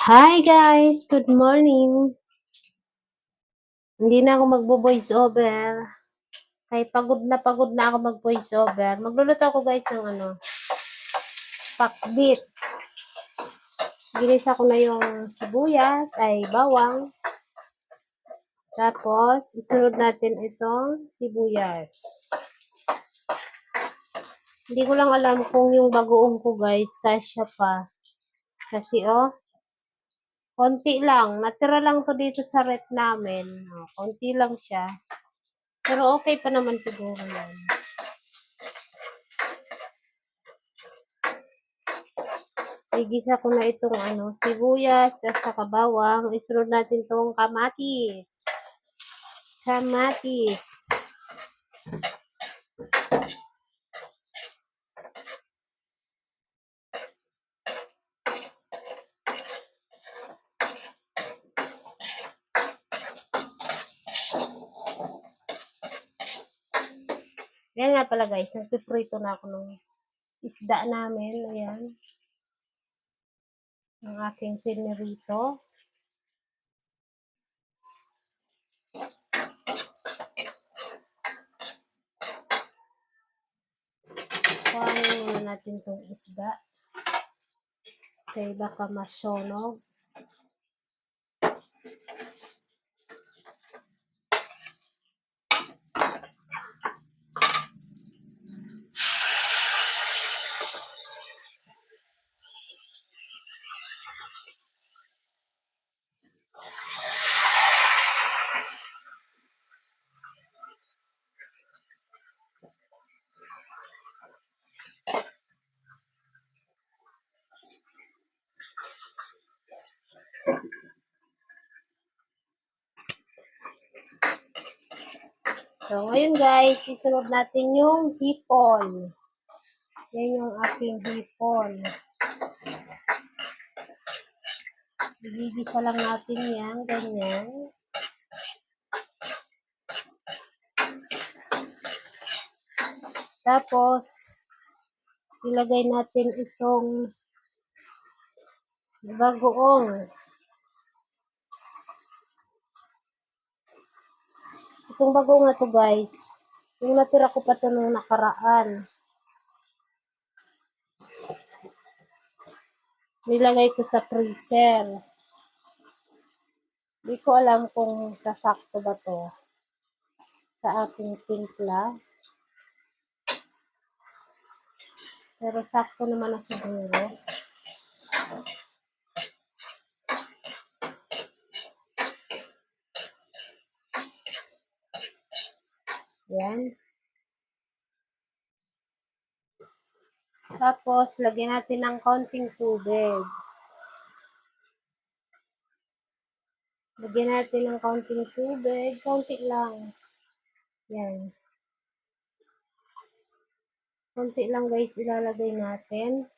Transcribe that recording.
Hi guys! Good morning! Hindi na ako magbo-voice over. Kaya pagod na ako mag-voice over. Magluluto ako guys ng pakbit. Ginisa ko na yung sibuyas, bawang. Tapos, isunod natin itong sibuyas. Hindi ko lang alam kung yung bagoong ko guys, kasya pa. Kasi konti lang. Natira lang to dito sa ref namin. Konti lang siya. Pero okay pa naman siguro yan. Igisa ko na itong sibuyas at saka bawang. Isunod natin itong kamatis. Kamatis. Yan nga pala guys, nagpiprito na ako ng isda namin. Ayan. Ang aking pinirito. Kuhanin muna natin itong isda. Kaya baka masyonog. So, ngayon guys, isunod natin yung hipon. Yan yung aking hipon. Igigisa lang natin yan, ganyan. Tapos, ilagay natin itong bagoong. Itong bagoong na to guys, yung natira ko pa ito nung nakaraan. Nilagay ko sa freezer. Hindi ko alam kung sasakto ba to sa aking timpla. Pero sakto naman na siguro. Yan. Tapos, lagyan natin ng konting tubig. Lagyan natin ng konting tubig. Konti lang. Yan. Konti lang guys ilalagay natin.